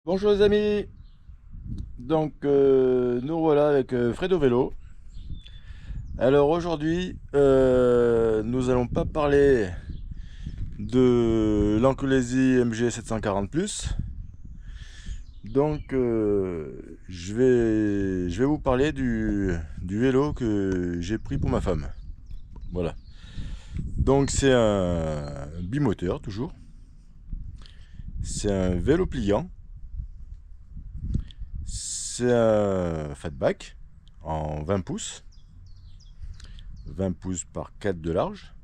Bonjour les amis, nous voilà avec Fredo Vélo. Alors aujourd'hui, nous allons pas parler de l'Ancolésie MG 740 Plus. Je vais vous parler du vélo que j'ai pris pour ma femme. Voilà. Donc c'est un bimoteur toujours. C'est un vélo pliant. C'est un fatback en 20 pouces. 20 pouces par 4 de large.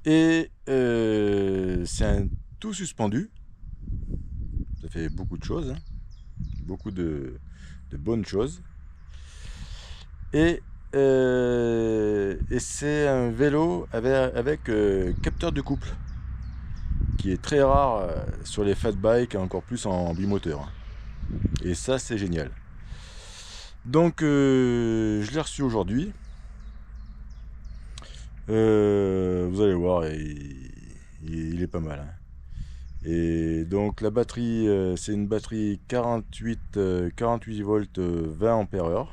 Et c'est un tout suspendu. Ça fait beaucoup de choses, hein. Beaucoup de bonnes choses. Et, et c'est un vélo avec capteur de couple, qui est très rare sur les fat bikes, et encore plus en bimoteur. Et ça, c'est génial. Je l'ai reçu aujourd'hui. Vous allez voir, il est pas mal, hein. Et donc la batterie, c'est une batterie 48 volts 20 ampères heure.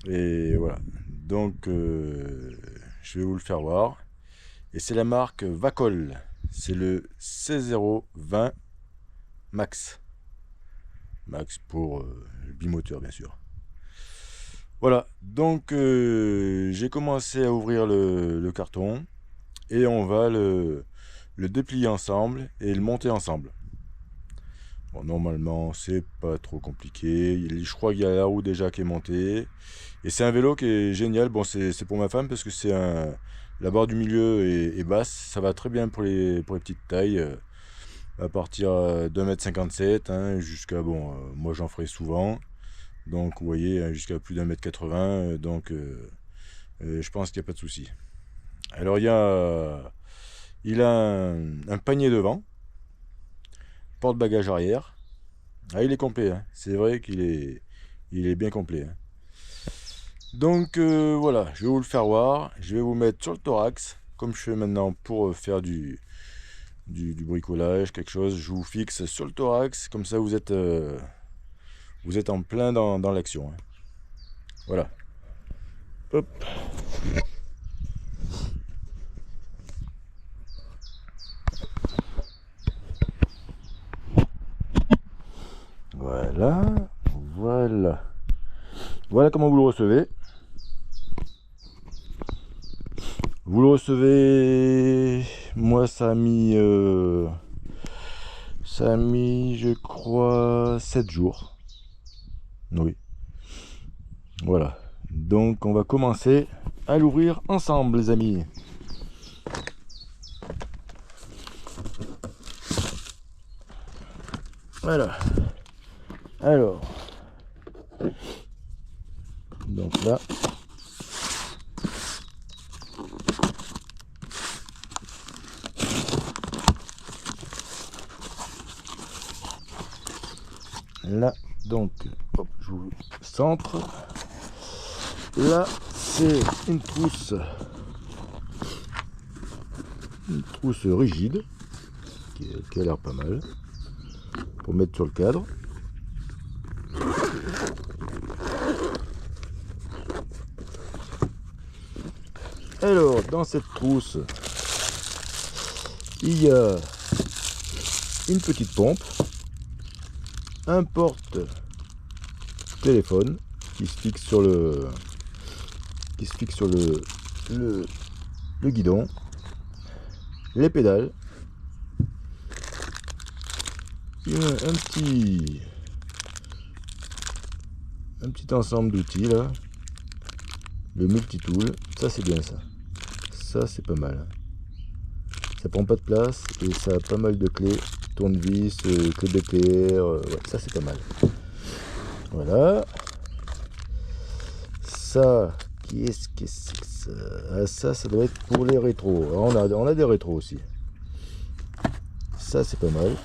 Et voilà. Je vais vous le faire voir. Et c'est la marque Vacol. C'est le C020 Max. Max pour le bimoteur, bien sûr. Voilà. J'ai commencé à ouvrir le carton. Et on va le déplier ensemble et le monter ensemble. Bon, normalement, c'est pas trop compliqué. Je crois qu'il y a la roue déjà qui est montée. Et c'est un vélo qui est génial. Bon, c'est pour ma femme parce que la barre du milieu est basse. Ça va très bien pour les petites tailles. À partir d'1,57 m, hein, jusqu'à, bon, moi j'en ferai souvent. Donc, vous voyez, hein, jusqu'à plus d'1,80 m. Je pense qu'il n'y a pas de souci. Alors, il a un panier devant. Porte-bagages arrière. Ah, il est complet, hein. C'est vrai il est bien complet, hein. Voilà, je vais vous le faire voir. Je vais vous mettre sur le thorax, comme je fais maintenant pour faire du bricolage, quelque chose. Je vous fixe sur le thorax, comme ça vous êtes en plein dans l'action, hein. Voilà. Hop. Voilà. Voilà. Voilà comment vous le recevez. Vous le recevez. Moi, ça a mis, je crois, 7 jours. Oui. Voilà. Donc, on va commencer à l'ouvrir ensemble, les amis. Voilà. Alors. Donc là. Là, donc, hop, je vous centre. Là, c'est une trousse rigide qui a l'air pas mal pour mettre sur le cadre. Alors, dans cette trousse, il y a une petite pompe, un porte-téléphone qui se fixe sur le guidon, les pédales, un petit ensemble d'outils là, le multitool. Ça c'est bien, ça c'est pas mal, hein. Ça prend pas de place et ça a pas mal de clés, tournevis, clé d'éclair, ouais, ça c'est pas mal. Voilà. Ça, qu'est-ce que c'est que ça? Ah, ça doit être pour les rétros. Alors, on a des rétros aussi. Ça c'est pas mal.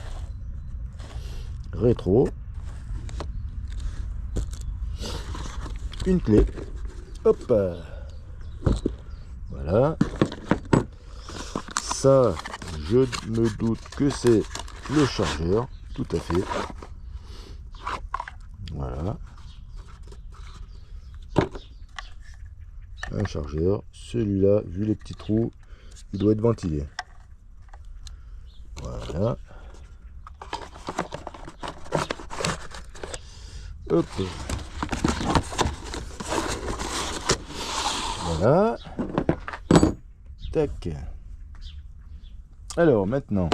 Rétro. Une clé. Hop. Voilà. Ça, je me doute que c'est le chargeur, tout à fait. Voilà. Un chargeur. Celui-là, vu les petits trous, il doit être ventilé. Voilà. Hop. Voilà. Tac. Alors maintenant,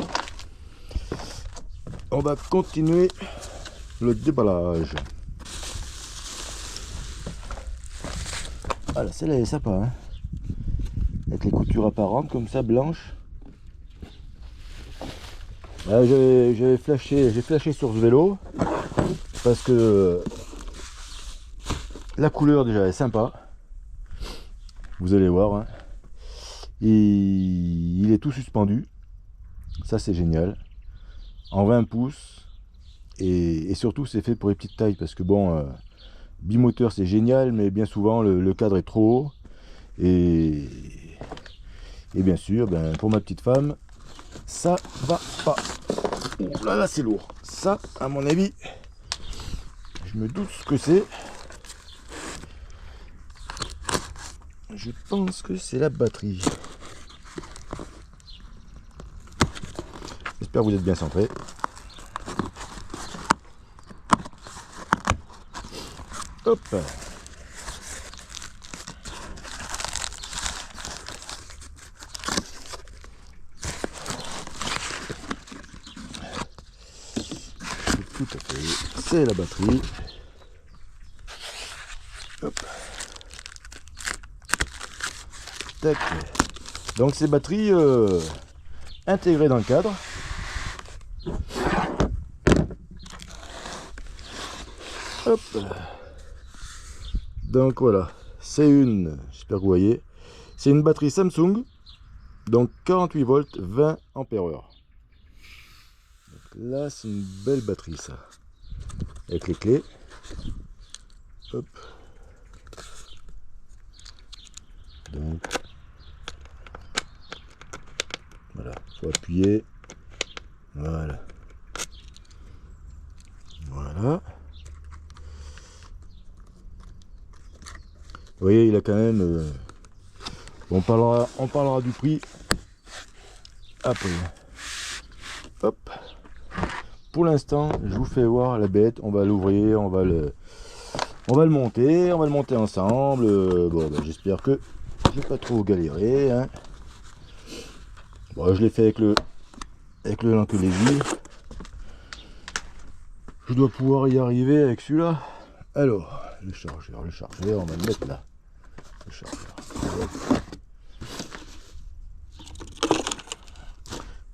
on va continuer le déballage. Voilà, celle-là elle est sympa, hein, avec les coutures apparentes comme ça, blanches. J'ai flashé sur ce vélo parce que la couleur déjà est sympa. Vous allez voir, hein. Il est tout suspendu, ça c'est génial, en 20 pouces, et surtout c'est fait pour les petites tailles, parce que bon, bimoteur c'est génial, mais bien souvent le cadre est trop haut, et bien sûr, ben, pour ma petite femme, ça va pas. Ouh là là, c'est lourd, ça à mon avis, je me doute ce que c'est. Je pense que c'est la batterie. J'espère que vous êtes bien centré. Hop. Tout à fait. C'est la batterie. Hop. Tac. Donc ces batteries intégrées dans le cadre. Hop. Donc voilà, c'est une, j'espère que vous voyez, c'est une batterie Samsung, donc 48 volts, 20 ampères heure. Donc là, c'est une belle batterie ça, avec les clés. Hop. Donc voilà, faut appuyer. Voilà. Voilà. Vous voyez, il a quand même... on parlera du prix après. Hop. Pour l'instant, je vous fais voir la bête. On va l'ouvrir, on va le monter, ensemble. Bon, ben, j'espère que je vais pas trop galérer. Hein. Bon, je l'ai fait avec le Lankelesi. Je dois pouvoir y arriver avec celui-là. Alors, le chargeur, on va le mettre là. Le chargeur.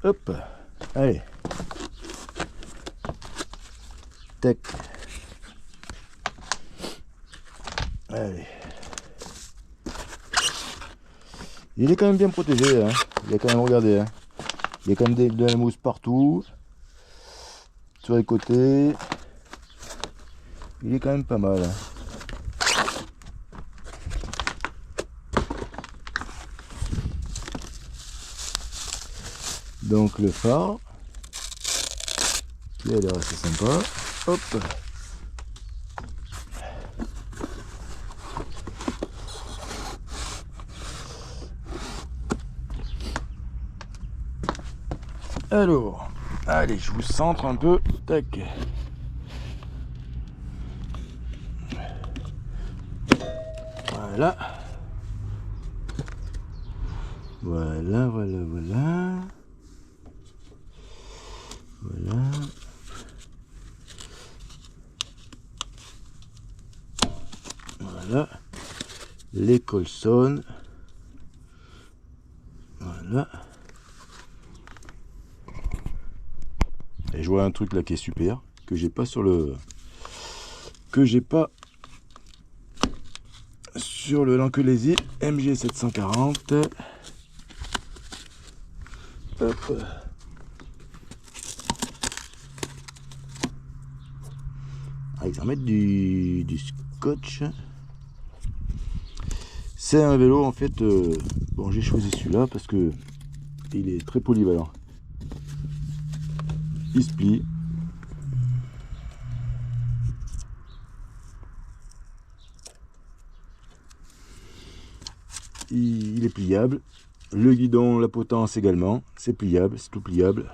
Hop, allez. Tac. Allez. Il est quand même bien protégé, hein. Il y a quand même, regardez, hein. Il y a quand même de la mousse partout. Sur les côtés. Il est quand même pas mal, hein. Donc le phare qui a l'air assez sympa. Hop. Alors, allez, je vous centre un peu. Tac. Voilà. Voilà. Voilà. Les colsons. Voilà. Et je vois un truc là qui est super, que j'ai pas sur le Lankelesi MG740. Hop. Ah, ils en mettent du scotch. C'est un vélo en fait. Bon, j'ai choisi celui-là parce que il est très polyvalent. qui se plie. Il est pliable. Le guidon, la potence également, c'est pliable, c'est tout pliable.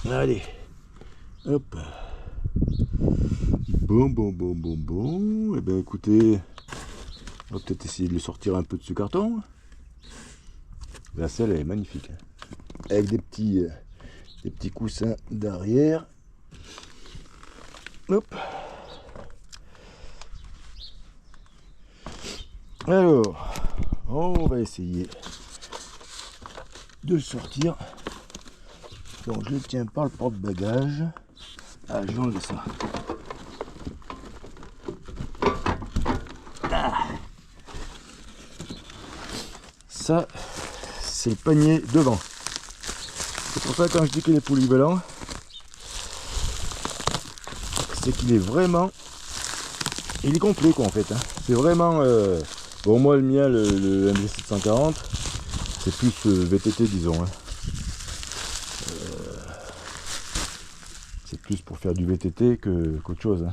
Allez, hop. Bon. Eh bien écoutez, on va peut-être essayer de le sortir un peu de ce carton. La selle elle est magnifique, avec des petits coussins derrière. Hop. Alors, on va essayer de le sortir. Donc je le tiens par le porte-bagages. Ah, je vais enlever ça. Ah. Ça, c'est le panier devant. C'est pour ça que quand je dis qu'il est polyvalent, c'est qu'il est vraiment... Il est complet quoi en fait. Hein. C'est vraiment... Bon moi le mien, le MG740, c'est plus VTT disons. Hein. C'est plus pour faire du VTT qu'autre chose. Hein.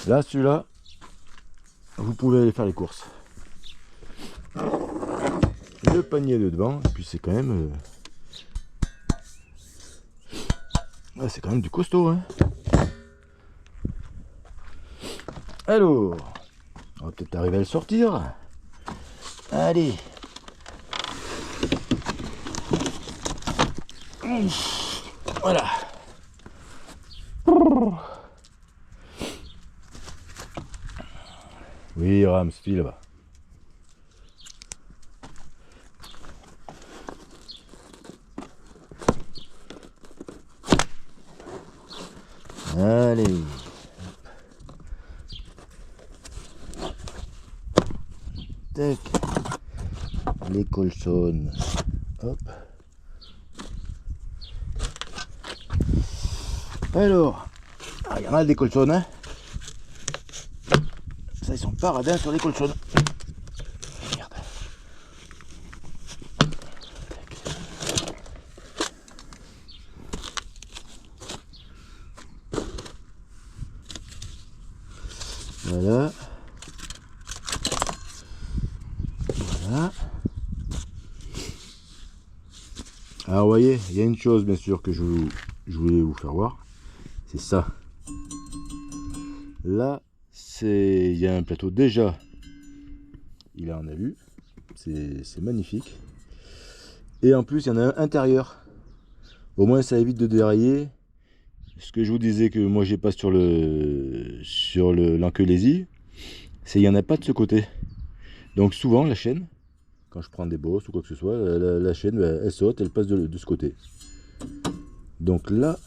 Là, celui-là, vous pouvez aller faire les courses. Le panier de devant, et puis c'est quand même... c'est quand même du costaud. Hein. Alors, on va peut-être arriver à le sortir. Allez. Voilà. Oui, Rams, file là-bas. Allez. Tac. Les colsons. Hop. Alors, il y en a des colsons, hein. Ça, ils sont paradins sur les colsons. Merde. Voilà. Voilà. Alors, vous voyez, il y a une chose, bien sûr, que je voulais vous faire voir. C'est ça. Là, il y a un plateau déjà. Il est en alu. C'est magnifique. Et en plus, il y en a un intérieur. Au moins, ça évite de dérailler. Ce que je vous disais que moi, j'ai pas sur l'enqueulésie, c'est qu'il n'y en a pas de ce côté. Donc souvent, la chaîne, quand je prends des bosses ou quoi que ce soit, la chaîne, elle saute, elle passe de ce côté. Donc là,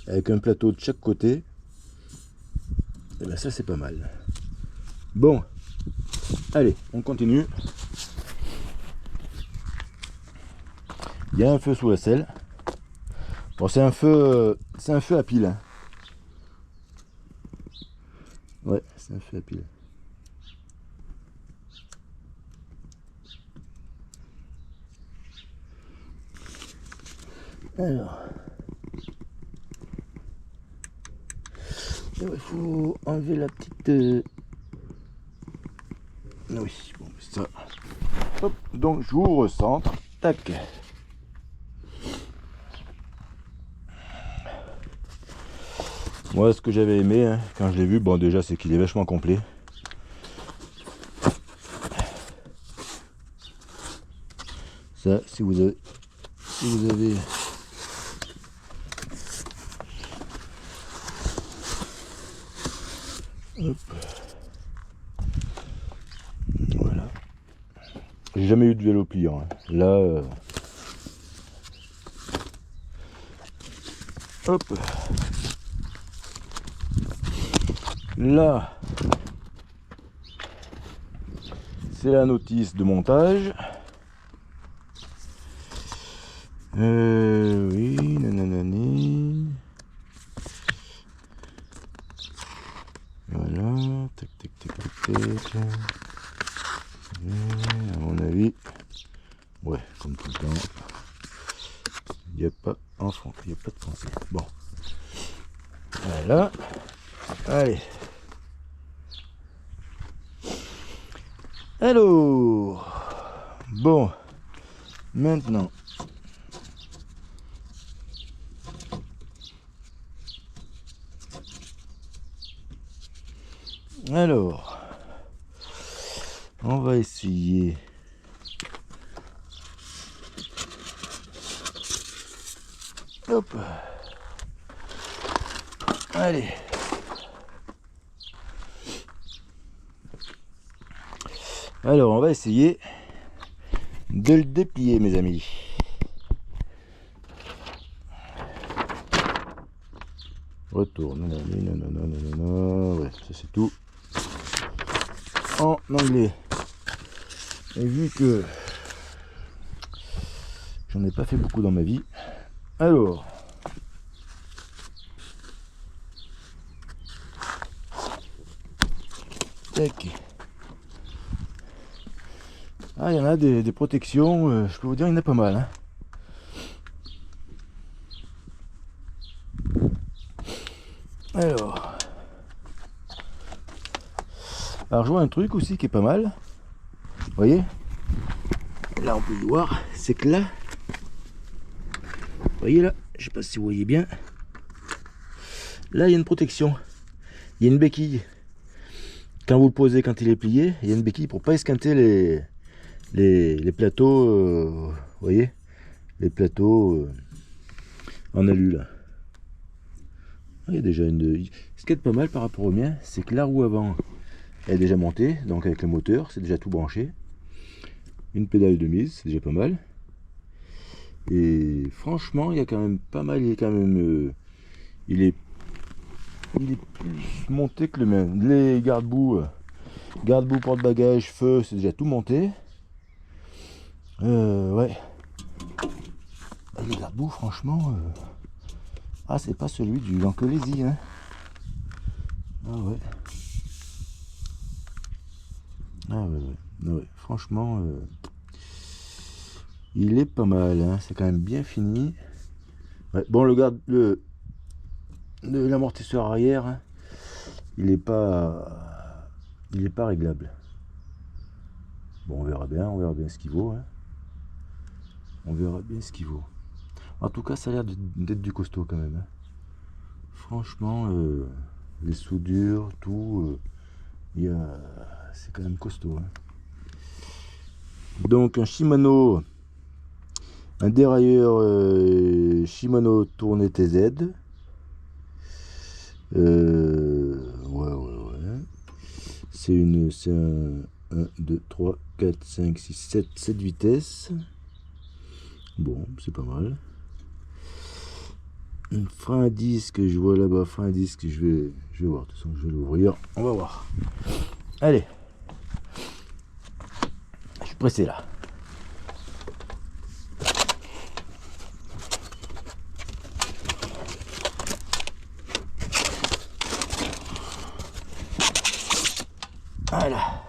avec un plateau de chaque côté, et ben ça c'est pas mal. Bon, allez, on continue. Il y a un feu sous la selle. Bon, c'est un feu à pile. Hein. Ouais, c'est un feu à pile. Alors, il faut enlever la petite... Oui, bon, ça. Hop, donc je vous recentre. Tac. Moi, ce que j'avais aimé, hein, quand je l'ai vu, bon, déjà, c'est qu'il est vachement complet. Ça, si vous avez... Hop. Voilà. J'ai jamais eu de vélo pliant. Hein. Là... Hop. Là, c'est la notice de montage. Oui, nananani. Voilà, tac, tac, tac, tac, tac. À mon avis, Ouais, comme tout le temps. Il n'y a pas en France, il n'y a pas de français. Bon. Voilà. Allez. Alors. Bon. Maintenant. Alors. On va essayer. Hop. Allez. Alors, on va essayer de le déplier, mes amis. Retourne. Non. Ouais, ça c'est tout. En anglais. Et vu que j'en ai pas fait beaucoup dans ma vie, alors tac. Ah, il y en a des protections, je peux vous dire, il y en a pas mal, hein. Alors je vois un truc aussi qui est pas mal. Vous voyez, là on peut y voir, c'est que là, vous voyez là, je sais pas si vous voyez bien, là il y a une protection, il y a une béquille. Quand vous le posez, quand il est plié, il y a une béquille pour pas esquinter les plateaux, vous voyez, les plateaux en alu là. Il y a déjà une. Ce qui est pas mal par rapport au mien, c'est que la roue avant elle est déjà montée, donc avec le moteur, c'est déjà tout branché. Une pédale de mise, c'est déjà pas mal. Et franchement, il y a quand même pas mal, il est quand même. Il est plus monté que le mien. Les garde-boue, porte-bagages, feu, c'est déjà tout monté. Ouais. Les garde-boue, franchement. Ah, c'est pas celui du Lancolésy, hein. Ah ouais. Ah ouais. Franchement, il est pas mal, hein. C'est quand même bien fini. Ouais. Bon, l'amortisseur arrière, hein, il est pas réglable. Bon, on verra bien ce qu'il vaut, hein. On verra bien ce qu'il vaut. En tout cas, ça a l'air d'être du costaud quand même, hein. Franchement, les soudures, tout, c'est quand même costaud, hein. Donc un Shimano, un dérailleur Shimano tourné TZ. Ouais. C'est un 2, 3, 4, 5, 6, 7 vitesses. Bon, c'est pas mal. Un frein à disque, je vois là-bas, frein à disque, je vais voir, de toute façon je vais l'ouvrir, on va voir. Allez, je suis pressé là. Voilà.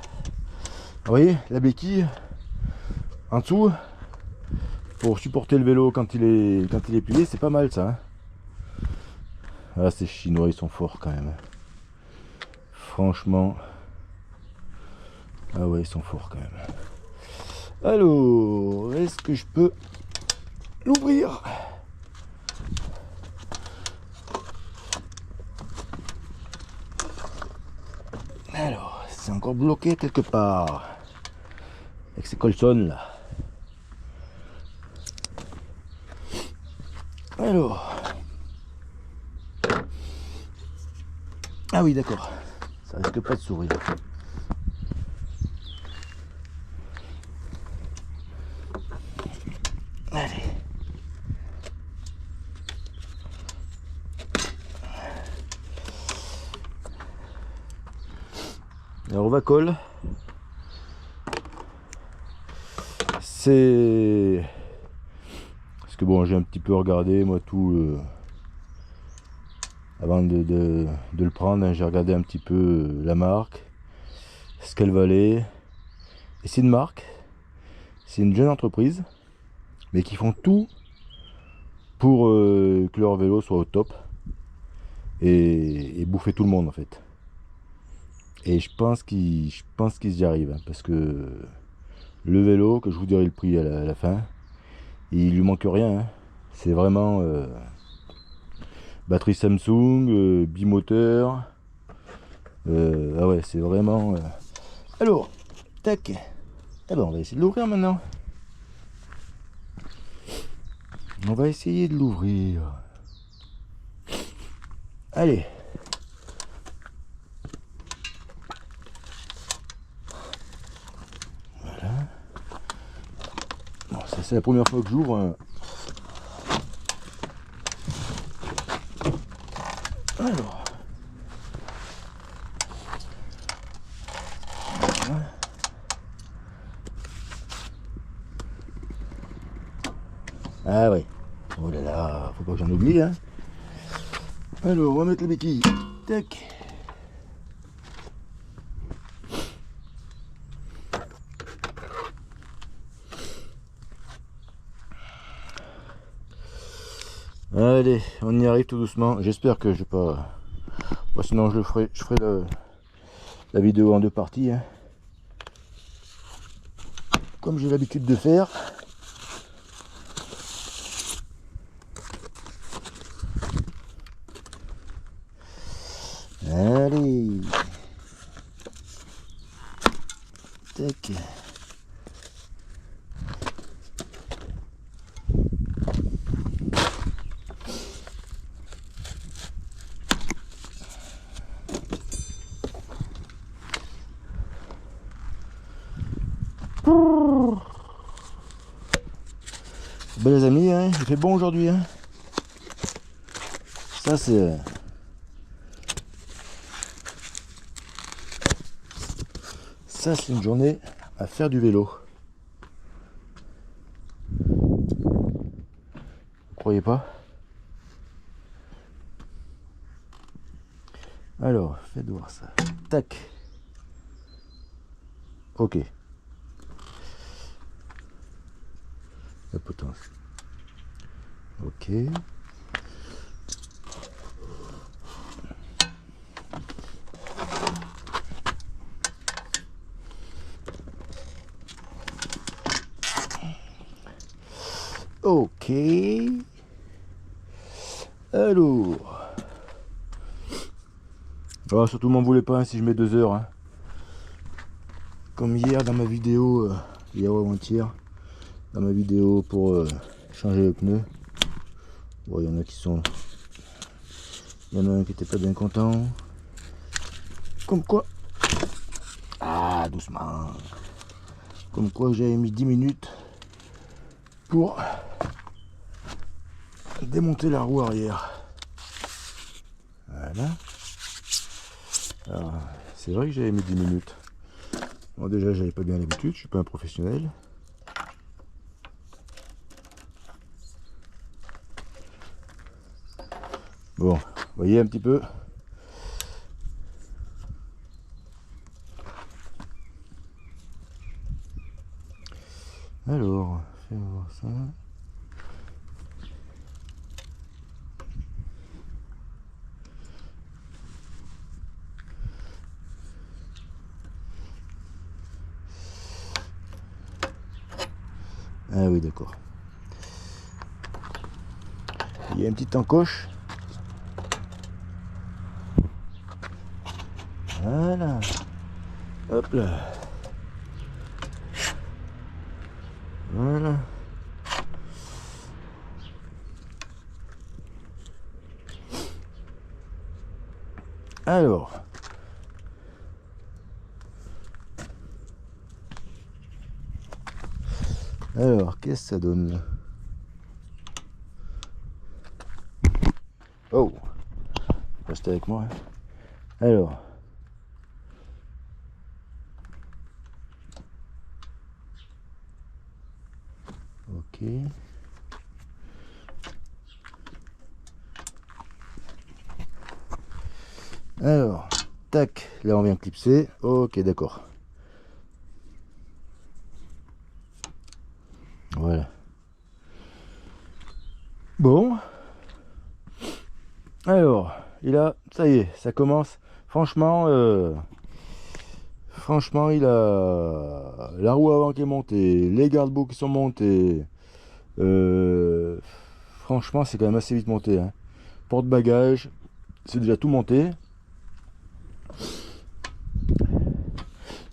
Vous voyez la béquille en dessous pour supporter le vélo quand il est plié, c'est pas mal ça, hein. Ah, ces Chinois, ils sont forts quand même. Franchement. Ah ouais, ils sont forts quand même. Alors, est-ce que je peux l'ouvrir? Alors, c'est encore bloqué quelque part. Avec ces colsons là. Alors. Ah oui, d'accord. Ça risque pas de s'ouvrir. Allez. Alors Vacol, c'est... Parce que bon, j'ai un petit peu regardé moi tout... Avant de le prendre, hein, j'ai regardé un petit peu la marque, ce qu'elle valait. Et c'est une marque, C'est une jeune entreprise, mais qui font tout pour que leur vélo soit au top et bouffer tout le monde en fait. Et je pense qu'ils y arrivent, hein, parce que le vélo, que je vous dirai le prix à la fin, il lui manque rien, hein. C'est vraiment batterie Samsung, bimoteur. Ah ouais, c'est vraiment. Alors, tac. Ah ben, on va essayer de l'ouvrir maintenant. On va essayer de l'ouvrir. Allez. Voilà. Bon, ça c'est la première fois que j'ouvre un... Alors. Voilà. Ah ouais. Oh là là, faut pas que j'en oublie, hein. Alors, on va mettre la béquille. Tac. Allez, on y arrive tout doucement. J'espère que je vais pas... Bon, sinon je ferai la vidéo en deux parties, hein, comme j'ai l'habitude de faire. Allez. Tac. Ben les amis, hein, il fait bon aujourd'hui, hein. Ça c'est une journée à faire du vélo. Vous croyez pas? Alors, faites voir ça. Tac. Ok. La potence. Ok. Ok. Alors. Oh, surtout m'en voulez pas, hein, si je mets 2 heures. Hein. Comme hier dans ma vidéo, hier ou avant-hier, dans ma vidéo pour changer le pneu. Bon, il y en a qui sont... Il y en a un qui était pas bien content. Comme quoi... Ah, doucement. Comme quoi j'avais mis 10 minutes pour démonter la roue arrière. Voilà. Alors, c'est vrai que j'avais mis 10 minutes. Bon, déjà, j'avais pas bien l'habitude, je suis pas un professionnel. Bon, vous voyez un petit peu. Alors, fais voir ça. Ah oui, d'accord. Il y a une petite encoche. Voilà. Hop là. Voilà. Alors. Alors, qu'est-ce que ça donne là? Oh, restez avec moi. Alors. Ok. Alors, tac, là on vient clipser. Ok, d'accord. Bon. Alors, et là, ça y est, ça commence. Franchement, il a la roue avant qui est montée, les garde-boue qui sont montés. Franchement, c'est quand même assez vite monté, hein. Porte-bagages, c'est déjà tout monté.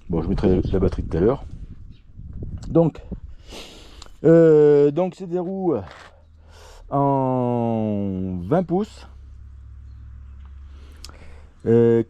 Bon, je mettrai la batterie tout à l'heure. Donc c'est des roues en 20 pouces.